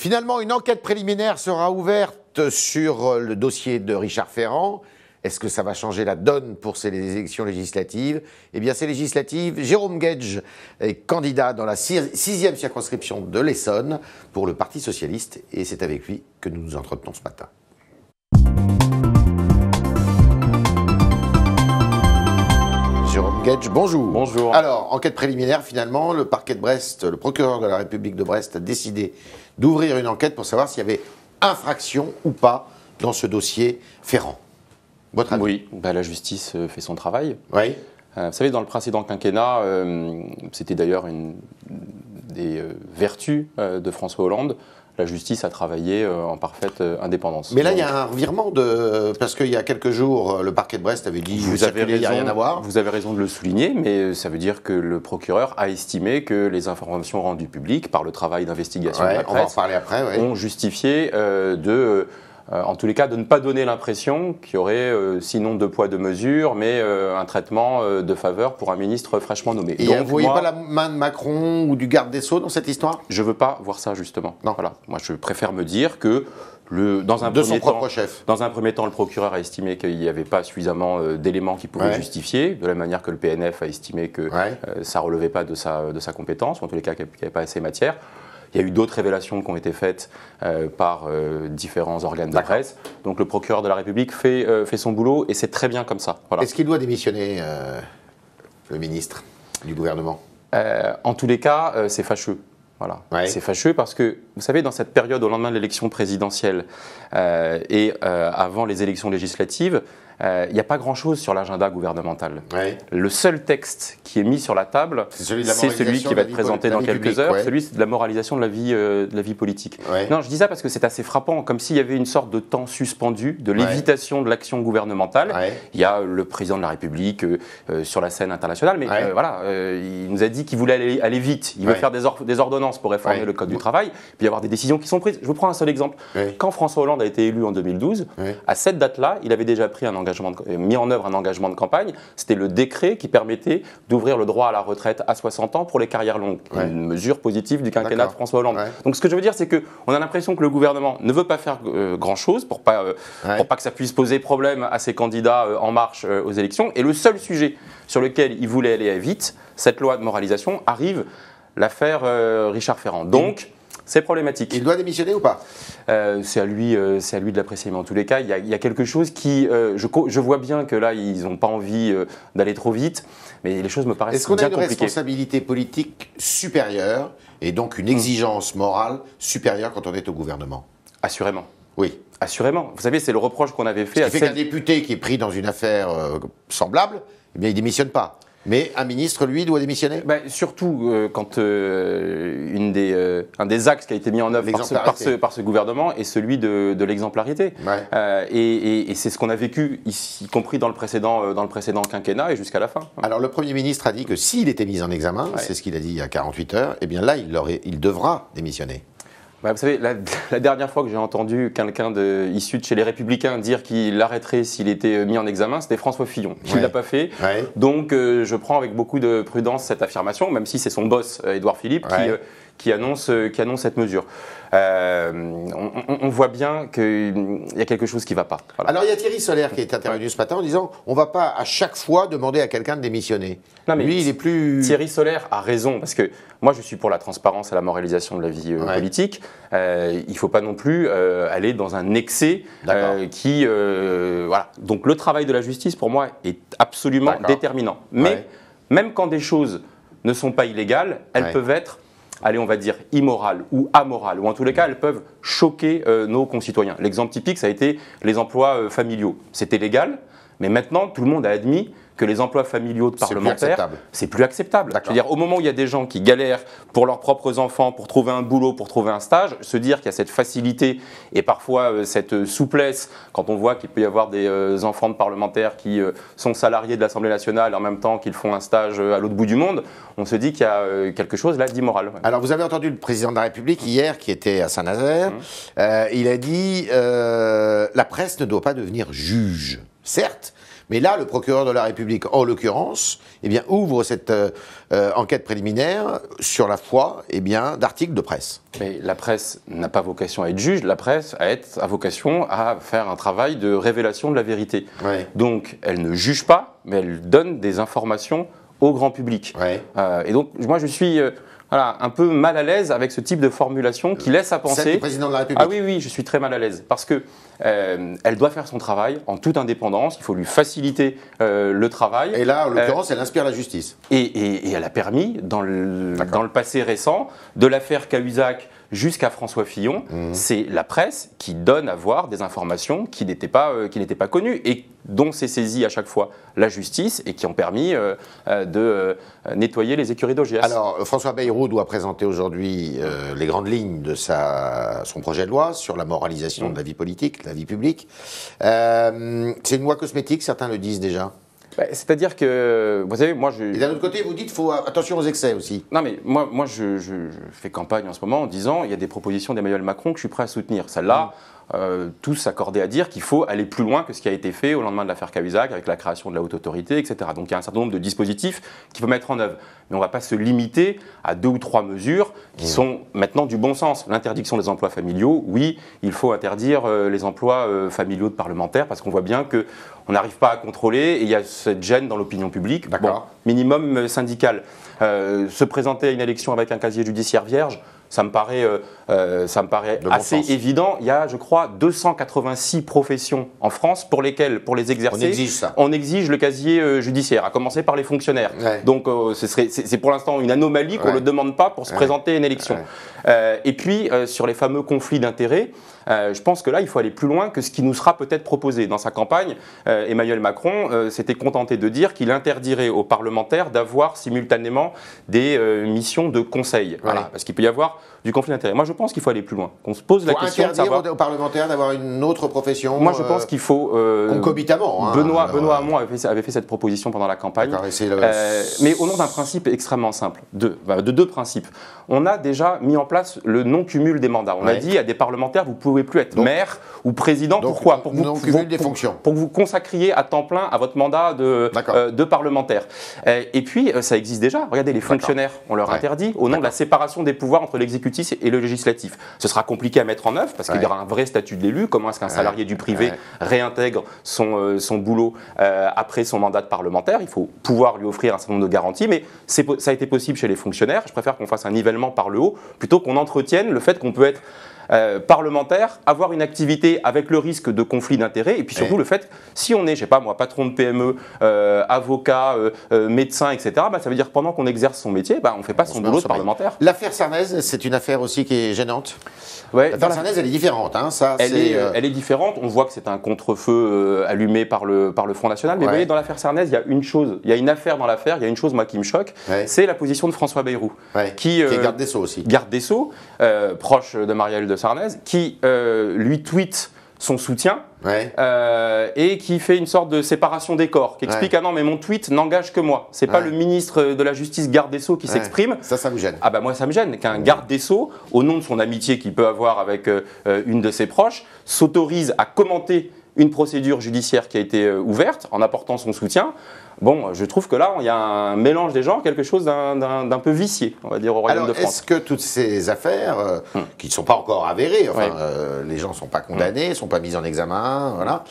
Finalement, une enquête préliminaire sera ouverte sur le dossier de Richard Ferrand. Est-ce que ça va changer la donne pour ces élections législatives? Eh bien, ces législatives, Jérôme Guedj est candidat dans la 6e circonscription de l'Essonne pour le Parti socialiste et c'est avec lui que nous nous entretenons ce matin. Jérôme Guedj, bonjour. Bonjour. Alors, enquête préliminaire, finalement, le parquet de Brest, le procureur de la République de Brest a décidé d'ouvrir une enquête pour savoir s'il y avait infraction ou pas dans ce dossier Ferrand. Votre avis? Oui, la justice fait son travail. Oui. Vous savez, dans le précédent quinquennat, c'était d'ailleurs une des vertus de François Hollande, la justice a travaillé en parfaite indépendance. Mais là, il y a un revirement parce qu'il y a quelques jours, le parquet de Brest avait dit il n'y a rien à voir. Vous avez raison de le souligner, mais ça veut dire que le procureur a estimé que les informations rendues publiques par le travail d'investigation de la presse, on va en parler après, ont justifié en tous les cas, de ne pas donner l'impression qu'il y aurait, sinon deux poids, deux mesures, mais un traitement de faveur pour un ministre fraîchement nommé. Et vous ne voyez pas la main de Macron ou du garde des Sceaux dans cette histoire? Je ne veux pas voir ça, justement. Non. Voilà. Moi, je préfère me dire que, dans un premier temps, le procureur a estimé qu'il n'y avait pas suffisamment d'éléments qui pouvaient justifier, de la manière que le PNF a estimé que ça ne relevait pas de sa compétence, ou en tous les cas qu'il n'y avait pas assez matière. Il y a eu d'autres révélations qui ont été faites par différents organes de presse. Donc le procureur de la République fait son boulot et c'est très bien comme ça. Voilà. Est-ce qu'il doit démissionner, le ministre du gouvernement? En tous les cas, c'est fâcheux. Voilà. C'est fâcheux parce que, vous savez, dans cette période au lendemain de l'élection présidentielle et avant les élections législatives, il n'y a pas grand-chose sur l'agenda gouvernemental. Le seul texte qui est mis sur la table, c'est celui qui va être présenté dans quelques heures, celui de la moralisation de la vie politique. Non, je dis ça parce que c'est assez frappant, comme s'il y avait une sorte de temps suspendu, de l'évitation de l'action gouvernementale. Il y a le président de la République sur la scène internationale, mais il nous a dit qu'il voulait aller vite. Il veut faire des ordonnances pour réformer le Code du travail, puis y avoir des décisions qui sont prises. Je vous prends un seul exemple. Quand François Hollande a été élu en 2012, à cette date-là, il avait déjà mis en œuvre un engagement de campagne. C'était le décret qui permettait d'ouvrir le droit à la retraite à 60 ans pour les carrières longues. Une mesure positive du quinquennat de François Hollande. Donc ce que je veux dire, c'est qu'on a l'impression que le gouvernement ne veut pas faire grand-chose pour pas que ça puisse poser problème à ses candidats en marche aux élections. Et le seul sujet sur lequel il voulait aller vite, cette loi de moralisation, arrive l'affaire Richard Ferrand. Donc, c'est problématique. Il doit démissionner ou pas? C'est à lui de l'apprécier. Mais en tous les cas, il y a quelque chose qui... je vois bien que là, ils n'ont pas envie d'aller trop vite, mais les choses me paraissent bien compliquées. Est-ce qu'on a une responsabilité politique supérieure et donc une exigence morale supérieure quand on est au gouvernement? Assurément. Oui. Assurément. Vous savez, c'est le reproche qu'on avait fait Ce qui fait qu'un député qui est pris dans une affaire semblable, eh bien, il ne démissionne pas. Mais un ministre, lui, doit démissionner? Surtout quand un des axes qui a été mis en œuvre par ce gouvernement est celui de l'exemplarité. Et c'est ce qu'on a vécu, y compris dans le précédent quinquennat et jusqu'à la fin. Alors le Premier ministre a dit que s'il était mis en examen, c'est ce qu'il a dit il y a 48 heures, eh bien là, il devra démissionner. Vous savez, la dernière fois que j'ai entendu quelqu'un issu de chez les Républicains dire qu'il l'arrêterait s'il était mis en examen, c'était François Fillon. Il ne l'a pas fait. Donc je prends avec beaucoup de prudence cette affirmation, même si c'est son boss, Édouard Philippe, qui annonce cette mesure. On voit bien qu'il y a quelque chose qui ne va pas. Voilà. Alors il y a Thierry Solère qui est intervenu ce matin en disant on ne va pas à chaque fois demander à quelqu'un de démissionner. Non, mais lui, il est plus... Thierry Solère a raison, parce que moi je suis pour la transparence et la moralisation de la vie politique. Il ne faut pas non plus aller dans un excès qui... voilà. Donc le travail de la justice, pour moi, est absolument déterminant. Mais même quand des choses ne sont pas illégales, elles peuvent être... allez, on va dire immorales ou amorales, ou en tous les cas, elles peuvent choquer nos concitoyens. L'exemple typique, ça a été les emplois familiaux. C'était légal, mais maintenant, tout le monde a admis que les emplois familiaux de parlementaires, c'est plus acceptable. Je veux dire, au moment où il y a des gens qui galèrent pour leurs propres enfants, pour trouver un boulot, pour trouver un stage, se dire qu'il y a cette facilité et parfois cette souplesse, quand on voit qu'il peut y avoir des enfants de parlementaires qui sont salariés de l'Assemblée nationale en même temps qu'ils font un stage à l'autre bout du monde, on se dit qu'il y a quelque chose là d'immoral. Alors vous avez entendu le président de la République hier, qui était à Saint-Nazaire, il a dit la presse ne doit pas devenir juge, certes, Mais là, le procureur de la République, en l'occurrence, eh bien, ouvre cette enquête préliminaire sur la foi d'articles de presse. Mais la presse n'a pas vocation à être juge, la presse a vocation à faire un travail de révélation de la vérité. Ouais. Donc, elle ne juge pas, mais elle donne des informations au grand public. Ouais. Et donc, moi, je suis un peu mal à l'aise avec ce type de formulation qui laisse à penser… Celle du président de la République. Ah oui, je suis très mal à l'aise. Parce que elle doit faire son travail en toute indépendance, il faut lui faciliter le travail. Et là, en l'occurrence, elle inspire la justice. Et elle a permis, dans le passé récent, de l'affaire Cahuzac jusqu'à François Fillon, c'est la presse qui donne à voir des informations qui n'étaient pas connues et dont s'est saisie à chaque fois la justice et qui ont permis de nettoyer les écuries d'Augias. Alors, François Bayrou doit présenter aujourd'hui les grandes lignes de son projet de loi sur la moralisation de la vie politique, de la vie publique. C'est une loi cosmétique, certains le disent déjà. C'est-à-dire que, vous savez, moi je… Et d'un autre côté, vous dites qu'il faut attention aux excès aussi. Non mais moi je fais campagne en ce moment en disant il y a des propositions d'Emmanuel Macron que je suis prêt à soutenir. Celle-là, tous s'accordaient à dire qu'il faut aller plus loin que ce qui a été fait au lendemain de l'affaire Cahuzac avec la création de la haute autorité, etc. Donc il y a un certain nombre de dispositifs qu'il faut mettre en œuvre. Mais on ne va pas se limiter à 2 ou 3 mesures qui sont maintenant du bon sens. L'interdiction des emplois familiaux, oui, il faut interdire les emplois familiaux de parlementaires parce qu'on voit bien qu'on n'arrive pas à contrôler et il y a cette gêne dans l'opinion publique. Bon, minimum syndical. Se présenter à une élection avec un casier judiciaire vierge, ça me paraît assez évident. Il y a, je crois, 286 professions en France pour lesquelles, pour les exercer, on exige le casier judiciaire, à commencer par les fonctionnaires. Ouais. Donc c'est pour l'instant une anomalie qu'on ne le demande pas pour se présenter à une élection. Et puis, sur les fameux conflits d'intérêts, je pense que là, il faut aller plus loin que ce qui nous sera peut-être proposé. Dans sa campagne, Emmanuel Macron s'était contenté de dire qu'il interdirait aux parlementaires d'avoir simultanément des missions de conseil. Voilà, parce qu'il peut y avoir du conflit d'intérêts. Moi, je pense qu'il faut aller plus loin. Qu'on se pose la question de savoir… interdire aux parlementaires d'avoir une autre profession. Moi, je pense qu'il faut… concomitamment. Benoît Hamon avait fait cette proposition pendant la campagne. Mais au nom d'un principe extrêmement simple, de 2 principes. On a déjà mis en place le non-cumul des mandats. On a dit à des parlementaires, vous ne pouvez plus être maire ou président. Pourquoi ? Pour que vous consacriez à temps plein à votre mandat de parlementaire. Et puis, ça existe déjà. Regardez, les fonctionnaires, on leur interdit au nom de la séparation des pouvoirs entre l'exécutif et le législatif. Ce sera compliqué à mettre en œuvre parce qu'il y aura un vrai statut de l'élu. Comment est-ce qu'un salarié du privé réintègre son boulot après son mandat de parlementaire ? Il faut pouvoir lui offrir un certain nombre de garanties, mais ça a été possible chez les fonctionnaires. Je préfère qu'on fasse un nivellement par le haut plutôt qu'on entretienne le fait qu'on peut être parlementaire, avoir une activité avec le risque de conflit d'intérêts et puis surtout le fait, si on est, je sais pas moi, patron de PME, avocat, médecin, etc., ça veut dire que pendant qu'on exerce son métier, on ne fait pas son boulot de parlementaire. L'affaire Sarnez, c'est une affaire aussi qui est gênante. L'affaire Sarnez, elle est différente. Elle est différente. On voit que c'est un contre-feu allumé par le Front National. Mais vous voyez, dans l'affaire Sarnez, il y a une chose, il y a une affaire dans l'affaire, il y a une chose, moi, qui me choque, c'est la position de François Bayrou. Qui est garde des Sceaux aussi. Garde des Sceaux, proche de Marielle de Sarnez, qui lui tweet son soutien et qui fait une sorte de séparation des corps, qui explique « Ah non, mais mon tweet n'engage que moi. C'est pas le ministre de la Justice, garde des Sceaux, qui s'exprime. » Ça me gêne. Ah moi, ça me gêne qu'un garde des Sceaux, au nom de son amitié qu'il peut avoir avec une de ses proches, s'autorise à commenter une procédure judiciaire qui a été ouverte en apportant son soutien. Bon, je trouve que là, il y a un mélange des genres, quelque chose d'un peu vicié, on va dire, au Royaume de France. Est-ce que toutes ces affaires, qui ne sont pas encore avérées, les gens ne sont pas condamnés, ne sont pas mis en examen, voilà,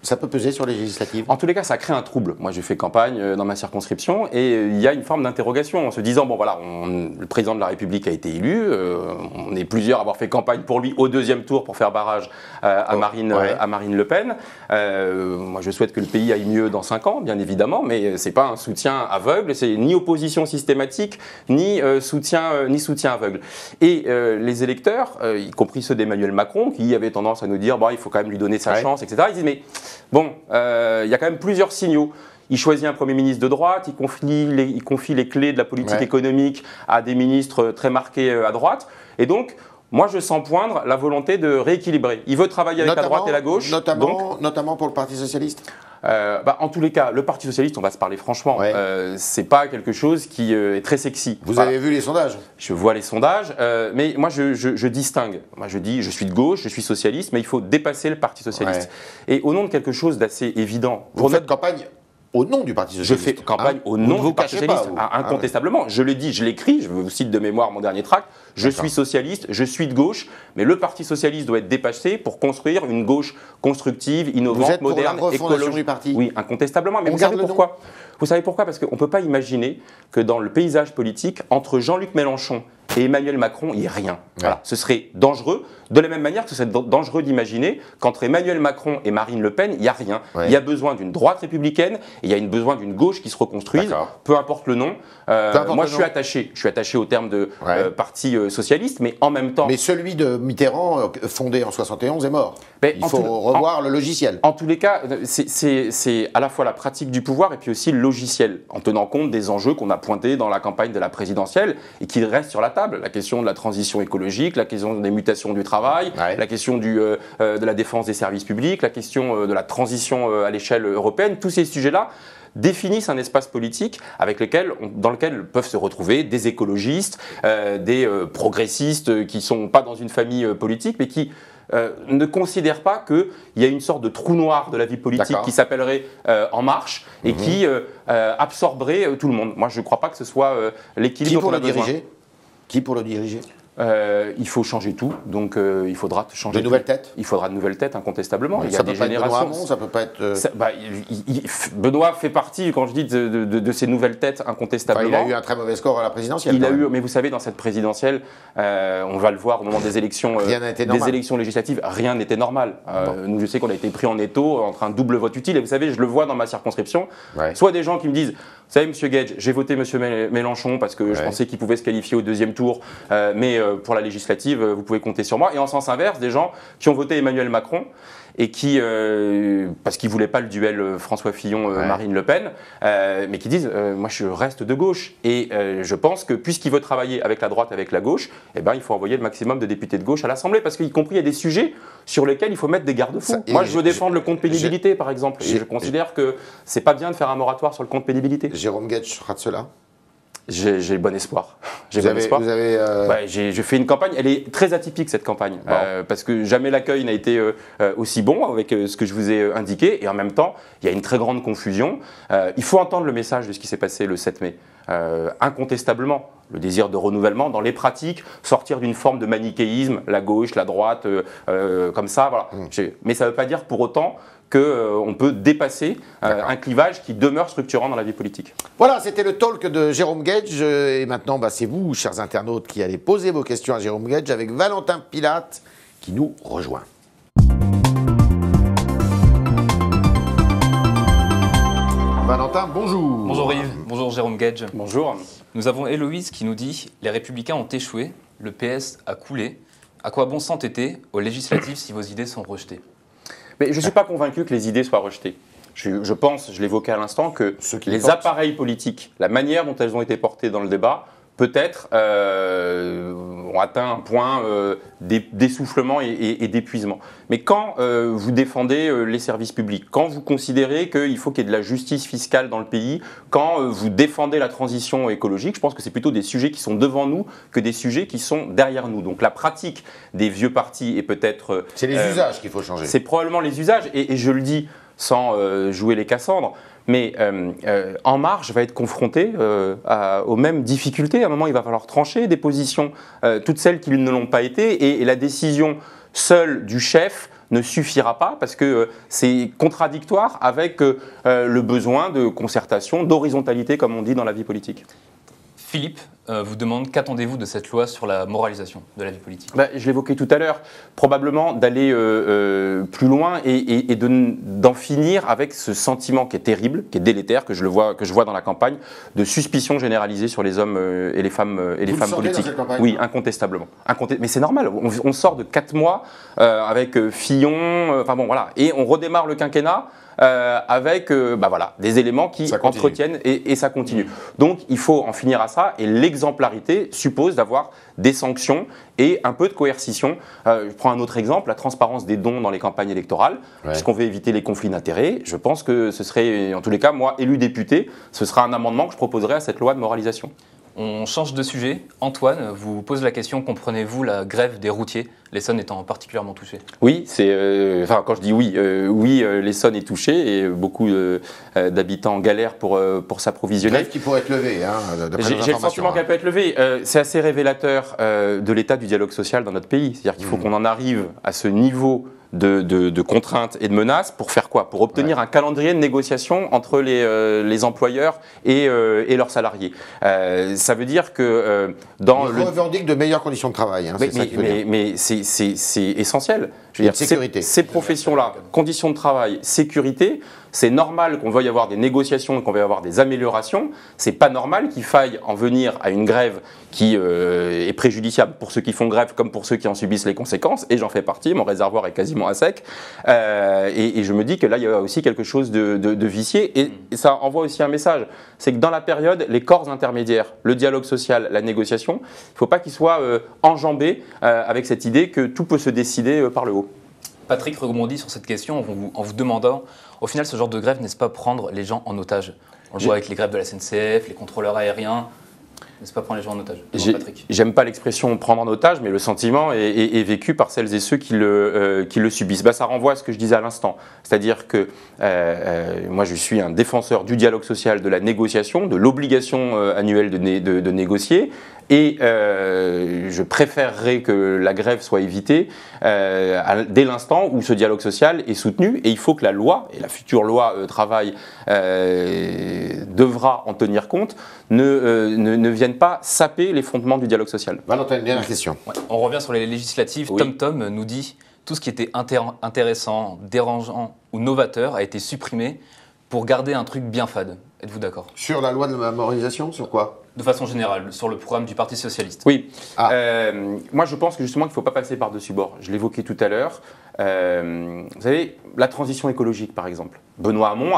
ça peut peser sur les législatives? En tous les cas, ça crée un trouble. Moi, j'ai fait campagne dans ma circonscription et il y a une forme d'interrogation en se disant, bon voilà, le président de la République a été élu, on est plusieurs à avoir fait campagne pour lui au 2e tour pour faire barrage à Marine Le Pen. Moi, je souhaite que le pays aille mieux dans 5 ans, bien évidemment, mais c'est pas un soutien aveugle, c'est ni opposition systématique, ni soutien aveugle. Et les électeurs, y compris ceux d'Emmanuel Macron, qui avaient tendance à nous dire, il faut quand même lui donner sa chance, etc., ils disent, mais bon, il y a quand même plusieurs signaux. Il choisit un Premier ministre de droite, il confie les clés de la politique économique à des ministres très marqués à droite. Et donc, moi, je sens poindre la volonté de rééquilibrer. Il veut travailler avec la droite et la gauche. Notamment pour le Parti socialiste. En tous les cas, le Parti socialiste, on va se parler franchement, c'est pas quelque chose qui est très sexy. Vous avez vu les sondages? Je vois les sondages, mais moi je distingue. Moi je dis, je suis de gauche, je suis socialiste, mais il faut dépasser le Parti socialiste. Et au nom de quelque chose d'assez évident. Vous faites campagne au nom du Parti socialiste? Je fais campagne au nom du Parti socialiste, incontestablement. Je le dis, je l'écris, je vous cite de mémoire mon dernier tract. Je suis socialiste, je suis de gauche, mais le Parti socialiste doit être dépassé pour construire une gauche constructive, innovante, moderne, écologique du parti. Oui, incontestablement. Mais vous savez pourquoi? Vous savez pourquoi? Parce qu'on ne peut pas imaginer que dans le paysage politique, entre Jean-Luc Mélenchon et Emmanuel Macron, il n'y ait rien. Voilà. Ce serait dangereux, de la même manière que ce serait dangereux d'imaginer qu'entre Emmanuel Macron et Marine Le Pen, il n'y a rien. Il y a besoin d'une droite républicaine, et il y a besoin d'une gauche qui se reconstruise, peu importe le nom. Moi, je suis attaché au terme de parti socialiste, mais en même temps... Mais celui de Mitterrand, fondé en 71, est mort. Il faut revoir le logiciel. En tous les cas, c'est à la fois la pratique du pouvoir et puis aussi le logiciel, en tenant compte des enjeux qu'on a pointés dans la campagne de la présidentielle et qui restent sur la table. La question de la transition écologique, la question des mutations du travail, la question de la défense des services publics, la question de la transition à l'échelle européenne, tous ces sujets-là définissent un espace politique dans lequel peuvent se retrouver des écologistes, des progressistes qui ne sont pas dans une famille politique, mais qui ne considèrent pas qu'il y a une sorte de trou noir de la vie politique qui s'appellerait En Marche et qui absorberait tout le monde. Moi, je ne crois pas que ce soit l'équilibre qu'on a besoin. Qui pour le diriger? Il faut changer tout, donc il faudra changer de nouvelles têtes. Il faudra de nouvelles têtes, incontestablement. Il y a des générations. Ça peut pas être. Benoît fait partie, quand je dis de ces nouvelles têtes, incontestablement. Il a eu un très mauvais score à la présidentielle. Mais vous savez, dans cette présidentielle, on va le voir au moment des élections, élections législatives, rien n'était normal. Nous, je sais qu'on a été pris en étau entre un double vote utile, et vous savez, je le vois dans ma circonscription. Soit des gens qui me disent, vous savez, Monsieur Gage, j'ai voté Monsieur Mélenchon parce que je pensais qu'il pouvait se qualifier au deuxième tour, mais pour la législative, vous pouvez compter sur moi. Et en sens inverse, des gens qui ont voté Emmanuel Macron et qui, parce qu'ils ne voulaient pas le duel François Fillon-Marine Le Pen, mais qui disent moi je reste de gauche. Et je pense que puisqu'il veut travailler avec la droite, avec la gauche, il faut envoyer le maximum de députés de gauche à l'Assemblée, parce qu'y compris il y a des sujets sur lesquels il faut mettre des garde-fous. Moi je veux défendre le compte pénibilité par exemple, et je considère que c'est pas bien de faire un moratoire sur le compte pénibilité. Jérôme Gage rate cela? J'ai bon espoir. J'ai fait une campagne, elle est très atypique cette campagne, parce que jamais l'accueil n'a été aussi bon avec ce que je vous ai indiqué, et en même temps, il y a une très grande confusion. Il faut entendre le message de ce qui s'est passé le 7 mai. Incontestablement, le désir de renouvellement dans les pratiques, sortir d'une forme de manichéisme, la gauche, la droite, comme ça, voilà. Mais ça ne veut pas dire pour autant qu'on peut dépasser un clivage qui demeure structurant dans la vie politique. Voilà, c'était le talk de Jérôme Gage. Et maintenant, c'est vous, chers internautes, qui allez poser vos questions à Jérôme Gage avec Valentin Pilate qui nous rejoint. Valentin, bonjour. Bonjour Yves, bonjour Jérôme Gage. Bonjour. Nous avons Héloïse qui nous dit « Les Républicains ont échoué, le PS a coulé. À quoi bon s'entêter aux législatives si vos idées sont rejetées ?» Mais je ne suis pas convaincu que les idées soient rejetées. Je pense, je l'évoquais à l'instant, que les appareils politiques, la manière dont elles ont été portées dans le débat, peut-être ont atteint un point d'essoufflement et d'épuisement. Mais quand vous défendez les services publics, quand vous considérez qu'il faut qu'il y ait de la justice fiscale dans le pays, quand vous défendez la transition écologique, je pense que c'est plutôt des sujets qui sont devant nous que des sujets qui sont derrière nous. Donc la pratique des vieux partis est peut-être... c'est les usages qu'il faut changer. C'est probablement les usages, et je le dis sans jouer les Cassandres, mais En Marche va être confronté aux mêmes difficultés. À un moment, il va falloir trancher des positions, toutes celles qui ne l'ont pas été, et la décision seule du chef ne suffira pas, parce que c'est contradictoire avec le besoin de concertation, d'horizontalité, comme on dit dans la vie politique. Philippe vous demande qu'attendez-vous de cette loi sur la moralisation de la vie politique? Je l'évoquais tout à l'heure, probablement d'aller plus loin et d'en finir avec ce sentiment qui est terrible, qui est délétère, que je vois dans la campagne, de suspicion généralisée sur les hommes et les femmes politiques. Dans cette campagne? Oui, incontestablement. Mais c'est normal, on sort de 4 mois avec Fillon, enfin bon voilà, et on redémarre le quinquennat avec des éléments qui entretiennent et ça continue. Donc il faut en finir à ça et l'exemplarité suppose d'avoir des sanctions et un peu de coercition. Je prends un autre exemple, la transparence des dons dans les campagnes électorales, puisqu'on veut éviter les conflits d'intérêts. Je pense que ce serait, en tous les cas, moi, élu député, ce sera un amendement que je proposerai à cette loi de moralisation. On change de sujet. Antoine vous pose la question, comprenez-vous la grève des routiers, l'Essonne étant particulièrement touchée? Oui, quand je dis oui, l'Essonne est touchée et beaucoup d'habitants galèrent pour s'approvisionner. Grève qui pourrait être levée, J'ai le sentiment qu'elle peut être levée. C'est assez révélateur de l'état du dialogue social dans notre pays. C'est-à-dire qu'il faut qu'on en arrive à ce niveau de contraintes et de menaces pour faire quoi? Pour obtenir un calendrier de négociation entre les employeurs et leurs salariés. Ça veut dire que on revendique de meilleures conditions de travail. Mais c'est essentiel. Je veux dire, ces professions-là, conditions de travail, sécurité, c'est normal qu'on veuille avoir des négociations et qu'on veuille avoir des améliorations. C'est pas normal qu'il faille en venir à une grève qui est préjudiciable pour ceux qui font grève comme pour ceux qui en subissent les conséquences. Et j'en fais partie, mon réservoir est quasiment à sec. Et je me dis que là, il y a aussi quelque chose de vicié. Et ça envoie aussi un message. C'est que dans la période, les corps intermédiaires, le dialogue social, la négociation, il ne faut pas qu'ils soient enjambés avec cette idée que tout peut se décider par le haut. Patrick rebondit sur cette question en vous demandant, au final, ce genre de grève, n'est-ce pas prendre les gens en otage? On le voit avec les grèves de la SNCF, les contrôleurs aériens. N'est-ce pas prendre les gens en otage? J'aime pas l'expression prendre en otage, mais le sentiment est vécu par celles et ceux qui le subissent. Ça renvoie à ce que je disais à l'instant. C'est-à-dire que moi, je suis un défenseur du dialogue social, de la négociation, de l'obligation annuelle de négocier. Et je préférerais que la grève soit évitée dès l'instant où ce dialogue social est soutenu. Et il faut que la loi, et la future loi travail devra en tenir compte, ne viennent pas saper les fondements du dialogue social. Valentin, une dernière question. On revient sur les législatives. Oui. Tom nous dit tout ce qui était intéressant, dérangeant ou novateur a été supprimé pour garder un truc bien fade. Êtes-vous d'accord? Sur la loi de la moralisation, sur quoi? De façon générale, sur le programme du Parti Socialiste. Oui. Moi, je pense que justement, il ne faut pas passer par-dessus bord. Je l'évoquais tout à l'heure. Vous savez, la transition écologique, par exemple. Benoît Hamon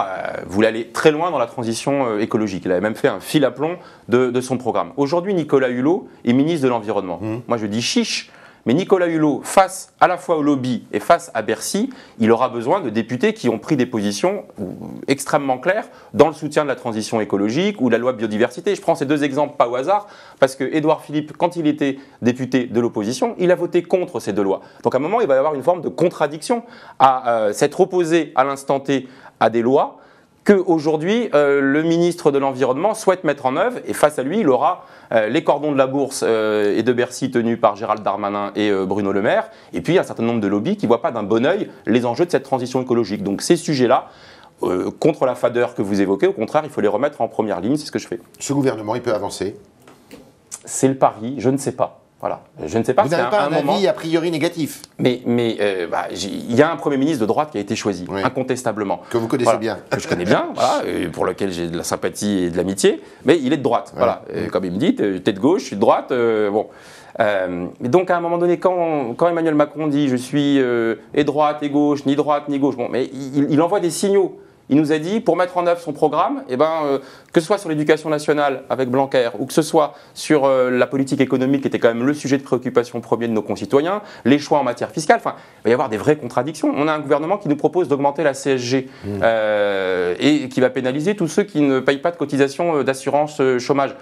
voulait aller très loin dans la transition écologique. Il avait même fait un fil à plomb de son programme. Aujourd'hui, Nicolas Hulot est ministre de l'Environnement. Moi, je dis chiche. Mais Nicolas Hulot, face à la fois au lobby et face à Bercy, il aura besoin de députés qui ont pris des positions extrêmement claires dans le soutien de la transition écologique ou de la loi biodiversité. Je prends ces deux exemples pas au hasard, parce que Édouard Philippe, quand il était député de l'opposition, il a voté contre ces deux lois. Donc à un moment, il va y avoir une forme de contradiction à s'être opposé à l'instant T à des lois qu'aujourd'hui, le ministre de l'Environnement souhaite mettre en œuvre, et face à lui, il aura les cordons de la bourse et de Bercy tenus par Gérald Darmanin et Bruno Le Maire, et puis un certain nombre de lobbies qui ne voient pas d'un bon œil les enjeux de cette transition écologique. Donc ces sujets-là, contre la fadeur que vous évoquez, au contraire, il faut les remettre en première ligne, c'est ce que je fais. Ce gouvernement, il peut avancer? C'est le pari, je ne sais pas. Voilà. Je ne sais pas. Vous n'avez pas un avis a priori négatif? Mais il y a un Premier ministre de droite qui a été choisi, incontestablement. Que vous connaissez bien. Que je connais bien, pour lequel j'ai de la sympathie et de l'amitié, mais il est de droite. Voilà. Comme il me dit, t'es de gauche, je suis de droite, bon. Et donc à un moment donné, quand Emmanuel Macron dit je suis et droite et gauche, ni droite ni gauche, bon, mais il envoie des signaux. Il nous a dit, pour mettre en œuvre son programme, que ce soit sur l'éducation nationale avec Blanquer, ou que ce soit sur la politique économique, qui était quand même le sujet de préoccupation premier de nos concitoyens, les choix en matière fiscale, il va y avoir des vraies contradictions. On a un gouvernement qui nous propose d'augmenter la CSG et qui va pénaliser tous ceux qui ne payent pas de cotisation d'assurance chômage.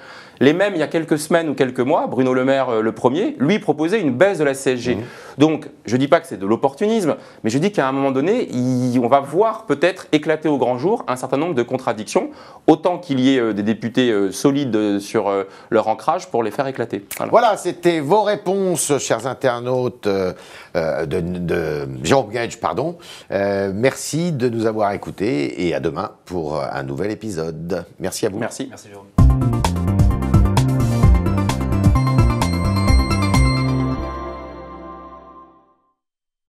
Les mêmes, il y a quelques semaines ou quelques mois, Bruno Le Maire, le premier, lui proposait une baisse de la CSG. Donc, je ne dis pas que c'est de l'opportunisme, mais je dis qu'à un moment donné, on va voir peut-être éclater au grand jour un certain nombre de contradictions, autant qu'il y ait des députés solides sur leur ancrage pour les faire éclater. Voilà, c'était vos réponses, chers internautes, de Jérôme Gage, pardon. Merci de nous avoir écoutés et à demain pour un nouvel épisode. Merci à vous. Merci. Merci Jérôme.